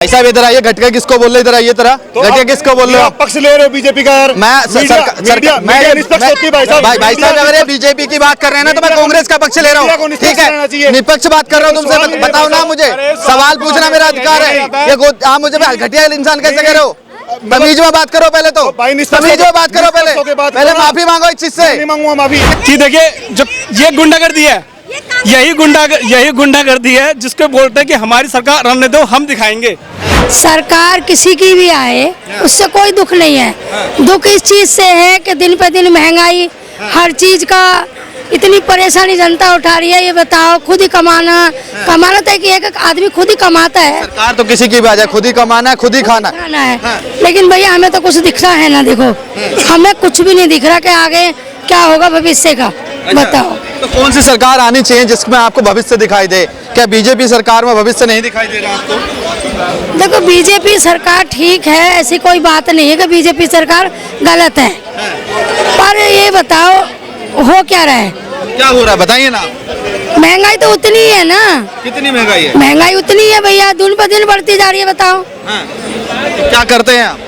भाई साहब इधर आइए, घटका किसको बोल रहे, इधर आइए, तरह घटका किसको बोल रहे हो? पक्ष ले रहे हो बीजेपी का यार। भाई साहब अगर ये बीजेपी की बात कर रहे हैं ना तो मैं कांग्रेस का पक्ष ले रहा हूँ, ठीक है? निष्पक्ष बात कर रहा हूँ तुमसे, बताओ ना, मुझे सवाल पूछना मेरा अधिकार है। ये आप मुझे घटिया इंसान कैसे कह रहे हो? तमीज में बात करो पहले, तो तमीज में बात करो पहले माफी मांगो इस चीज से। नहीं मांगूंगा माफी। जी देखिए, जो ये गुंडागर्दी है, यही गुंडागर्दी है जिसको बोलते हैं कि हमारी सरकार रहने दो, हम दिखाएंगे। सरकार किसी की भी आए उससे कोई दुख नहीं है। दुख इस चीज से है कि दिन पे दिन महंगाई, हर चीज का इतनी परेशानी जनता उठा रही है। ये बताओ, खुद ही कमाना तो है कि एक आदमी खुद ही कमाता है। सरकार तो किसी की भी आ जाए, खुद ही कमाना है, खुद ही खाना है। लेकिन भैया हमें तो कुछ दिख रहा है ना, देखो हमें कुछ भी नहीं दिख रहा कि आगे क्या होगा भविष्य का। बताओ तो कौन सी सरकार आनी चाहिए जिसमें आपको भविष्य दिखाई दे? क्या बीजेपी सरकार में भविष्य नहीं दिखाई दे रहा आपको? देखो, बीजेपी सरकार ठीक है, ऐसी कोई बात नहीं है कि बीजेपी सरकार गलत है, पर ये बताओ हो क्या रहा है? क्या हो रहा है बताइए ना। महंगाई तो उतनी ही है ना। कितनी महंगाई है? महंगाई उतनी है भैया, दिन पर दिन बढ़ती जा रही है। बताओ तो क्या करते हैं आप?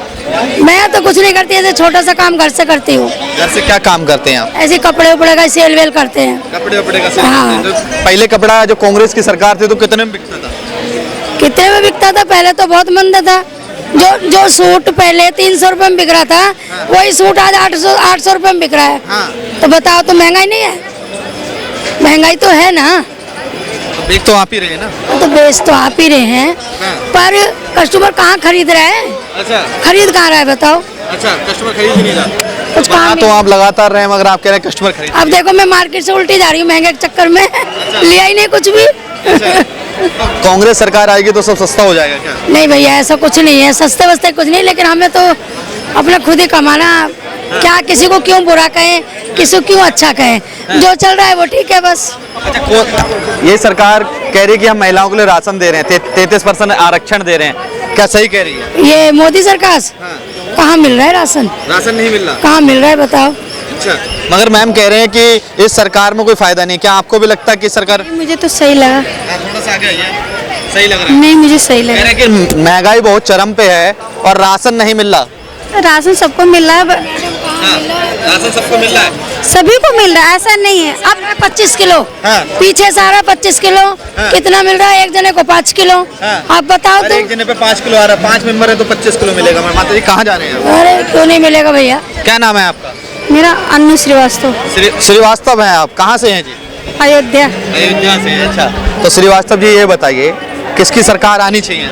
मैं तो कुछ नहीं करती, ऐसे छोटा सा काम घर से करती हूँ। घर से क्या काम करते हैं आप? ऐसे कपड़े उपड़े का सेल वेल करते हैं। कपड़े उपड़े का सेल? हाँ। तो पहले कपड़ा जो कांग्रेस की सरकार थी तो कितने में बिकता था? कितने में बिकता था? पहले तो बहुत मंदा था। जो सूट पहले 300 रुपए में बिक रहा था, वही सूट आज 800 रुपए में बिक रहा है। तो बताओ, तो महंगाई नहीं है? महंगाई तो है ना। तो बेच तो आप ही रहे ना। तो बेच तो आप ही रहे हैं, पर कस्टमर कहाँ खरीद रहा है? अच्छा, खरीद कहाँ रहा है बताओ? अच्छा, कस्टमर खरीद ही नहीं रहा। कुछ काम तो आप लगातार रहे मगर आप कह रहे हैं कस्टमर खरीद। अब देखो, मैं मार्केट से उल्टी जा रही हूँ महंगे के चक्कर में। लिया ही नहीं कुछ भी। कांग्रेस सरकार आएगी तो सब सस्ता हो जाएगा क्या? नहीं भैया, ऐसा कुछ नहीं है, सस्ते वस्ते कुछ नहीं, लेकिन हमें तो अपना खुद ही कमाना। क्या किसी को क्यों बुरा कहें, किसी को क्यों अच्छा कहें? जो चल रहा है वो ठीक है बस। अच्छा, ये सरकार कह रही है कि हम महिलाओं के लिए राशन दे रहे हैं, 33% आरक्षण दे रहे हैं, क्या सही कह रही है? ये मोदी सरकार कहाँ मिल रहा है राशन? राशन नहीं मिल रहा। कहाँ मिल रहा है बताओ? अच्छा, मगर मैम कह रहे हैं कि इस सरकार में कोई फायदा नहीं। क्या आपको भी लगता है कि सरकार? मुझे तो सही लगा। थोड़ा सा आगे आइए, सही लग रहा है? नहीं, मुझे सही लगा। कह रहे हैं कि महंगाई बहुत चरम पे है और राशन नहीं मिल रहा। राशन सबको मिल रहा है। राशन सबको मिल रहा है, सभी को मिल रहा है, ऐसा नहीं है। अब 25 किलो, पीछे सारा 25 किलो, कितना मिल रहा है? एक जने को 5 किलो। आप बताओ तो। एक जने पे 5 किलो आ रहा है, 5 मेंबर है तो 25 किलो मिलेगा। माता जी कहाँ जा रहे हैं? अरे क्यों नहीं मिलेगा भैया? क्या नाम है आपका? मेरा अन्नू श्रीवास्तव। श्रीवास्तव हैं आप? कहाँ से हैं जी? अयोध्या। अयोध्या से। अच्छा, तो श्रीवास्तव जी ये बताइए, किसकी सरकार आनी चाहिए?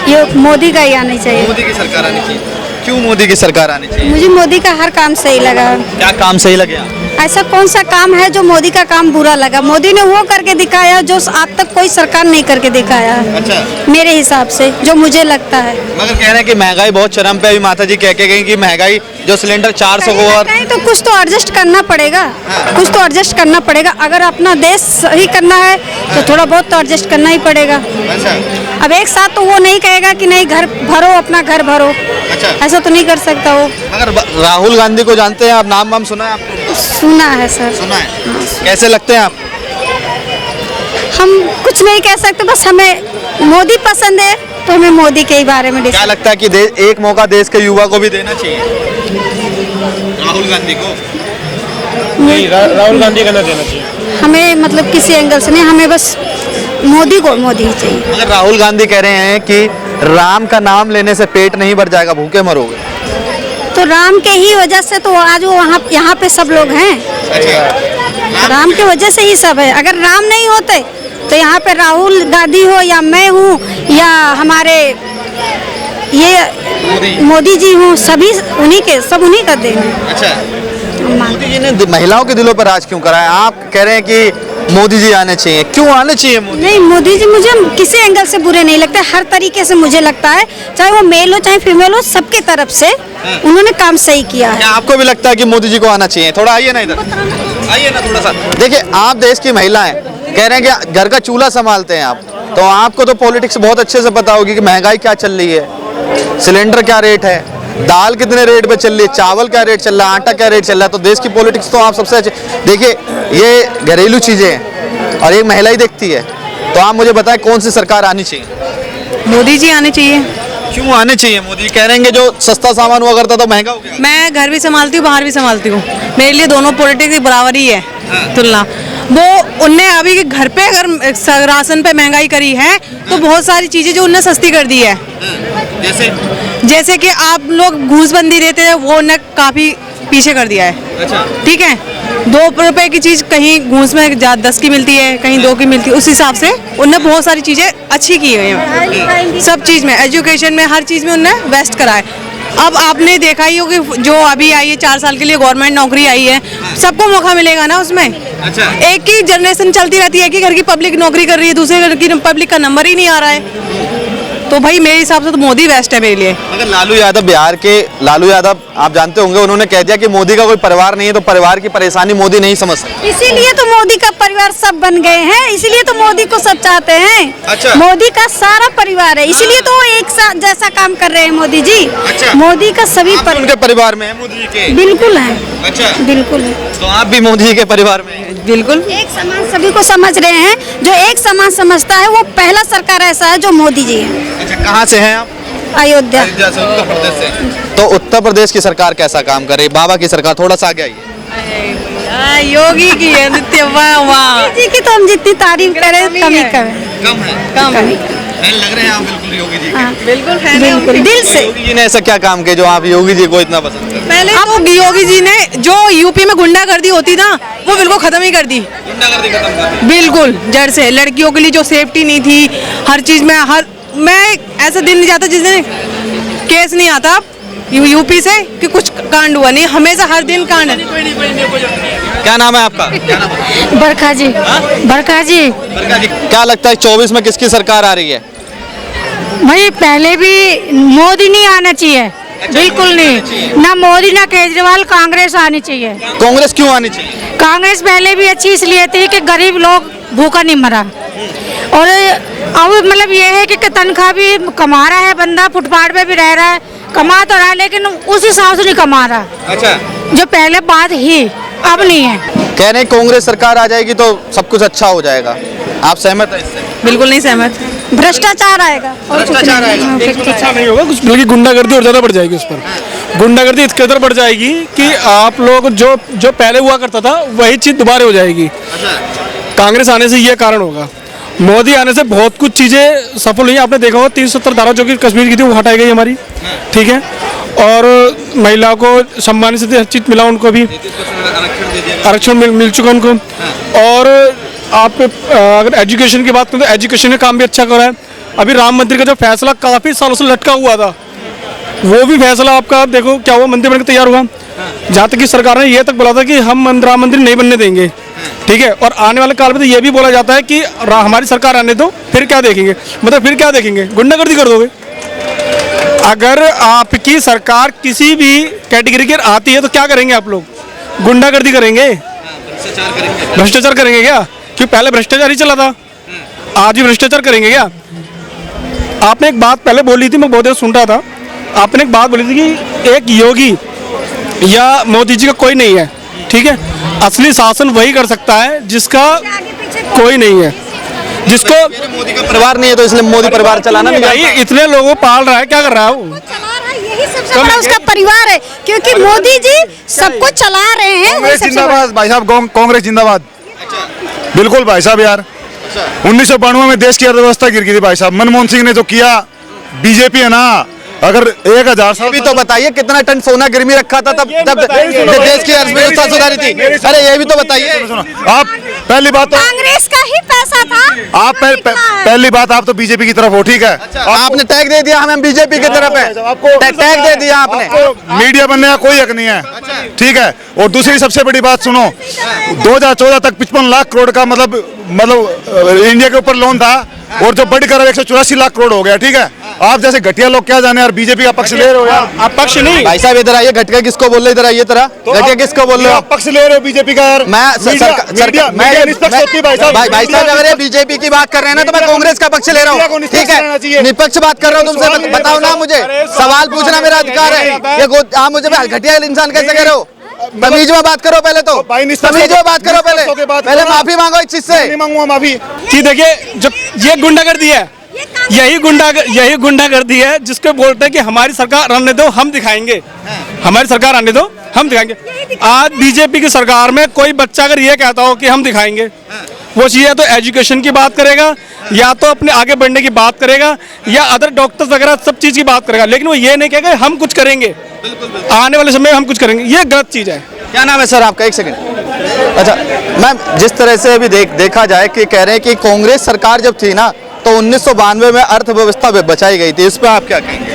ये मोदी का ही आनी चाहिए। मोदी की सरकार आनी चाहिए। क्यों मोदी की सरकार आनी चाहिए? मुझे मोदी का हर काम सही लगा। क्या काम सही लगे? ऐसा कौन सा काम है जो मोदी का काम बुरा लगा? मोदी ने वो करके दिखाया जो आज तक कोई सरकार नहीं करके दिखाया। अच्छा, मेरे हिसाब से जो मुझे लगता है। मगर कह रहे हैं कि महंगाई बहुत चरम पे। अभी माता जी कह के गई कि महंगाई जो सिलेंडर 400 को और तो कुछ तो एडजस्ट करना पड़ेगा। कुछ तो एडजस्ट करना पड़ेगा। अगर अपना देश सही करना है तो थोड़ा बहुत तो एडजस्ट करना ही पड़ेगा। अच्छा, अब एक साथ तो वो नहीं कहेगा कि नहीं घर भरो, अपना घर भरो। अच्छा, ऐसा तो नहीं कर सकता वो। मगर राहुल गांधी को जानते हैं आप? नाम वाम सुना है आपने? सुना है सर। सुना है। कैसे लगते हैं आप? हम कुछ नहीं कह सकते, बस हमें मोदी पसंद है तो हमें मोदी के ही बारे में क्या लगता है कि एक मौका देश के युवा को भी देना चाहिए? राहुल गांधी को? नहीं, राहुल गांधी का ना देना चाहिए हमें, मतलब किसी एंगल से नहीं, हमें बस मोदी ही चाहिए। मगर राहुल गांधी कह रहे हैं कि राम का नाम लेने से पेट नहीं भर जाएगा, भूखे मरोगे। तो राम के ही वजह से तो आज वो यहाँ पे सब लोग हैं। राम की वजह से ही सब है। अगर राम नहीं होते तो यहाँ पे राहुल गांधी हो या मैं हूँ या हमारे ये मोदी जी हूँ, सभी उन्हीं का देन है। अच्छा, मोदी जी ने महिलाओं के दिलों पर राज क्यों करा है? आप कह रहे हैं कि मोदी जी आने चाहिए, क्यों आने चाहिए मोदी? नहीं, मोदी जी मुझे किसी एंगल से बुरे नहीं लगते। हर तरीके से मुझे लगता है, चाहे वो मेल हो चाहे फीमेल हो, सबके तरफ से उन्होंने काम सही किया है। क्या आपको भी लगता है कि मोदी जी को आना चाहिए? थोड़ा आइए ना इधर, आइए ना थोड़ा सा। देखिए, आप देश की महिला हैं, कह रहे हैं कि घर का चूल्हा संभालते हैं आप, तो आपको तो पॉलिटिक्स बहुत अच्छे से पता होगी कि महंगाई क्या चल रही है, सिलेंडर क्या रेट है, दाल कितने रेट पे चल रही है, चावल क्या रेट चल रहा है, आटा क्या रेट चल रहा है। तो देश की पॉलिटिक्स तो आप सबसे अच्छे देखिए, ये घरेलू चीजें हैं और एक महिला ही देखती है। तो आप मुझे बताएं कौन सी सरकार आनी चाहिए? मोदी जी आने चाहिए। क्यों आने चाहिए मोदी? कह रहे हैं कि जो सस्ता सामान हुआ करता तो महंगा हो गया। मैं घर भी संभालती हूँ, बाहर भी संभालती हूँ, मेरे लिए दोनों पॉलिटिक्स बराबर ही है तुलना। वो उनने अभी घर पे अगर राशन पे महंगाई करी है तो बहुत सारी चीजें जो उनने सस्ती कर दी है। जैसे कि आप लोग घूसबंदी देते थे वो उन्हें काफी पीछे कर दिया है। अच्छा। ठीक है, 2 रुपए की चीज कहीं घूस में 10 की मिलती है, कहीं 2 की मिलती है। उस हिसाब से उनने बहुत सारी चीजें अच्छी की हुई हैं, सब चीज में, एजुकेशन में, हर चीज में उनने वेस्ट करा है। अब आपने देखा ही होगा जो अभी आई है 4 साल के लिए गवर्नमेंट नौकरी आई है, सबको मौका मिलेगा ना उसमें। अच्छा। एक ही जनरेशन चलती रहती है कि घर की पब्लिक नौकरी कर रही है, दूसरे घर की पब्लिक का नंबर ही नहीं आ रहा है। तो भाई मेरे हिसाब से तो मोदी बेस्ट है मेरे लिए। अगर लालू यादव, बिहार के लालू यादव आप जानते होंगे, उन्होंने कह दिया कि मोदी का कोई परिवार नहीं है, तो परिवार की परेशानी मोदी नहीं समझ सकते। इसीलिए तो मोदी का परिवार सब बन गए हैं, इसीलिए तो मोदी को सब चाहते हैं। अच्छा। मोदी का सारा परिवार है, इसीलिए तो वो एक साथ जैसा काम कर रहे हैं मोदी जी। अच्छा। मोदी का सभी आप उनके परिवार में है मोदी जी के? बिल्कुल है। अच्छा। बिल्कुल है। तो आप भी मोदी जी के परिवार में हैं? बिल्कुल एक समान सभी को समझ रहे हैं, जो एक समान समझता है वो पहला सरकार ऐसा है जो मोदी जी है। अच्छा, कहाँ से हैं आप? अयोध्या। अयोध्या से, उत्तर प्रदेश से। तो उत्तर प्रदेश की सरकार कैसा काम कर रही है? बाबा की सरकार थोड़ा सा आगे आई है। योगी की है नित्य, वाह वाह। जी की तो हम जितनी तारीफ करें कमी करें। कम है? कम लग रहे हैं आप बिल्कुल योगी जी के। बिल्कुल है, बिल्कुल दिल से। योगी जी ने ऐसा क्या काम किया जो आप योगी जी को इतना पसंद करते पहले तो योगी जी ने जो यूपी में गुंडागर्दी होती ना वो बिल्कुल खत्म ही कर दी। गुंडागर्दी खत्म कर दी। बिल्कुल जड़ से, लड़कियों के लिए जो सेफ्टी नहीं थी, हर चीज में, मैं ऐसा दिन नहीं जाता जिस दिन केस नहीं आता यूपी से कि कुछ कांड हुआ नहीं, हमेशा हर दिन कांड। क्या नाम है आपका? क्या नाम है? बरखा जी। बरखा जी। बरका जी, क्या लगता है 24 में किसकी सरकार आ रही है? भाई पहले भी मोदी नहीं आना चाहिए, बिल्कुल नहीं, ना मोदी ना केजरीवाल, कांग्रेस आनी चाहिए। कांग्रेस क्यों आनी चाहिए? कांग्रेस पहले भी अच्छी इसलिए थी कि गरीब लोग भूखा नहीं मरा, और अब मतलब ये है कि तनख्वाह भी कमा रहा है बंदा, फुटपाथ पे भी रह रहा है, कमा तो रहा है लेकिन उस हिसाब से नहीं कमा रहा। अच्छा। जो पहले बात ही अब नहीं है। कह रहे हैं कांग्रेस सरकार आ जाएगी तो सब कुछ अच्छा हो जाएगा, आप सहमत है इससे? बिल्कुल नहीं सहमत। भ्रष्टाचार आएगा और कुछ भ्रष्टाचार नहीं। आएगा। हाँ, कुछ अच्छा नहीं होगा, कुछ बल्कि गुंडागर्दी और ज़्यादा बढ़ जाएगी उस पर। गुंडागर्दी इस कदर बढ़ जाएगी कि आप लोग जो पहले हुआ करता था वही चीज़ दोबारा हो जाएगी। कांग्रेस आने से ये कारण होगा। मोदी आने से बहुत कुछ चीज़ें सफल हुई। आपने देखा होगा 370 धारा जो कि कश्मीर की थी वो हटाई गई हमारी, ठीक है, और महिलाओं को सम्मान से हर चीज़ मिला, उनको भी आरक्षण मिल चुका उनको। और आप अगर एजुकेशन की बात करें तो एजुकेशन का काम भी अच्छा कर रहा है। अभी राम मंदिर का जो फैसला काफ़ी सालों से लटका हुआ था, वो भी फैसला आपका देखो क्या हुआ, मंदिर बनकर तैयार हुआ। जहाँ तक कि सरकार ने ये तक बोला था कि हम राम मंदिर नहीं बनने देंगे, ठीक है, और आने वाले काल में तो ये भी बोला जाता है कि हमारी सरकार आने दो, फिर क्या देखेंगे, मतलब फिर क्या देखेंगे, गुंडागर्दी कर दोगे। अगर आपकी सरकार किसी भी कैटेगरी की आती है तो क्या करेंगे आप लोग? गुंडागर्दी करेंगे, भ्रष्टाचार करेंगे क्या? क्यों पहले भ्रष्टाचार ही चला था, आज भी भ्रष्टाचार करेंगे क्या? आपने एक बात पहले बोली थी, मैं बहुत देर सुन रहा था। आपने एक बात बोली थी कि एक योगी या मोदी जी का कोई नहीं है, ठीक है, असली शासन वही कर सकता है जिसका कोई नहीं है, जिसको मोदी का परिवार नहीं है तो इसलिए मोदी परिवार चलाना नहीं भाई इतने लोगों पाल रहा है, क्या कर रहा है वो? यही सबसे बड़ा उसका परिवार है, क्योंकि मोदी जी सबको चला रहे हैं। कांग्रेस जिंदाबाद भाई साहब, कांग्रेस जिंदाबाद। बिल्कुल भाई साहब यार, 1992 में देश की अर्थव्यवस्था गिर गई थी भाई साहब। मनमोहन सिंह ने जो किया, बीजेपी है ना, अगर 1000 साल भी तो बताइए कितना टन सोना गिरवी रखा था तब देश की अर्थव्यवस्था सुधारी थी। अरे ये भी तो बताइए। आप पहली बात तो कांग्रेस का ही पैसा था। आप पहली बात आप तो बीजेपी की तरफ हो, ठीक है। आपने टैग दे दिया हमें बीजेपी की तरफ है, टैग दे दिया आपने। मीडिया बनने का कोई हक नहीं है, ठीक है। और दूसरी सबसे बड़ी बात सुनो, 2014 तक 55 लाख करोड़ का मतलब इंडिया के ऊपर लोन था, और जो बढ़कर 184 लाख करोड़ हो गया, ठीक है। आप जैसे घटिया लोग क्या जाने यार, बीजेपी का पक्ष ले रहे हो यार। आप पक्ष नहीं भाई साहब इधर आइए, घटिया किसको बोल रहे, इधर आइए तरह घटिया किसको बोल रहे हो? आप पक्ष ले रहे हो बीजेपी का यार। मीडिया निष्पक्ष होती है भाई साहब। भाई साहब अगर ये बीजेपी की बात कर रहे हैं ना तो मैं कांग्रेस का पक्ष ले रहा हूँ, ठीक है, निष्पक्ष बात कर रहा हूँ तुमसे। बताओ ना, मुझे सवाल पूछना मेरा अधिकार है। ये आप मुझे घटिया इंसान कैसे कह रहे हो? तमीज में बात करो पहले, तो तमीज में बात करो पहले माफी मांगो इस चीज से। नहीं मांगूंगा माफी। कि देखिए जो ये गुंडागर्दी है यही गुंडागर्दी है जिसको बोलते हैं कि हमारी सरकार आने दो, हम दिखाएंगे। हमारी सरकार आने दो, हम दिखाएंगे। आज बीजेपी की सरकार में कोई बच्चा अगर ये कहता हो कि हम दिखाएंगे, वो चीज़ या तो एजुकेशन की बात करेगा, या तो अपने आगे बढ़ने की बात करेगा, या अदर डॉक्टर्स वगैरह सब चीज़ की बात करेगा, लेकिन वो ये नहीं कहेगा हम कुछ करेंगे, आने वाले समय में हम कुछ करेंगे। ये गलत चीज़ है। क्या नाम है सर आपका? एक सेकंड। अच्छा मैम, जिस तरह से अभी देखा जाए कि कह रहे हैं कि कांग्रेस सरकार जब थी ना तो 1992 में अर्थव्यवस्था बचाई गई थी, इस पर आप क्या कहेंगे?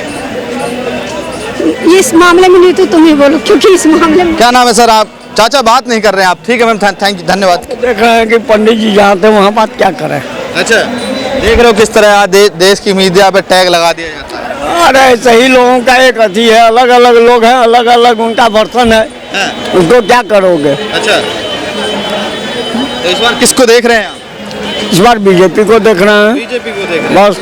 इस मामले में नहीं तो तुम ही बोलो, क्योंकि इस मामले में। क्या नाम है सर आप? चाचा बात नहीं कर रहे हैं आप, ठीक है मैम, थैंक यू, धन्यवाद। देख रहे हैं कि पंडित जी जहाँ थे वहाँ बात क्या करें। अच्छा, देख रहे हो किस तरह आज देश की मीडिया पे टैग लगा दिया जाता है। अरे ऐसे ही लोगों का एक अथी है, अलग अलग लोग हैं, अलग अलग उनका वर्तन है, उसको क्या करोगे। अच्छा, तो इस बार किसको देख रहे हैं आप? इस बार बीजेपी को देख रहे हैं, बीजेपी को देख रहे हैं। बस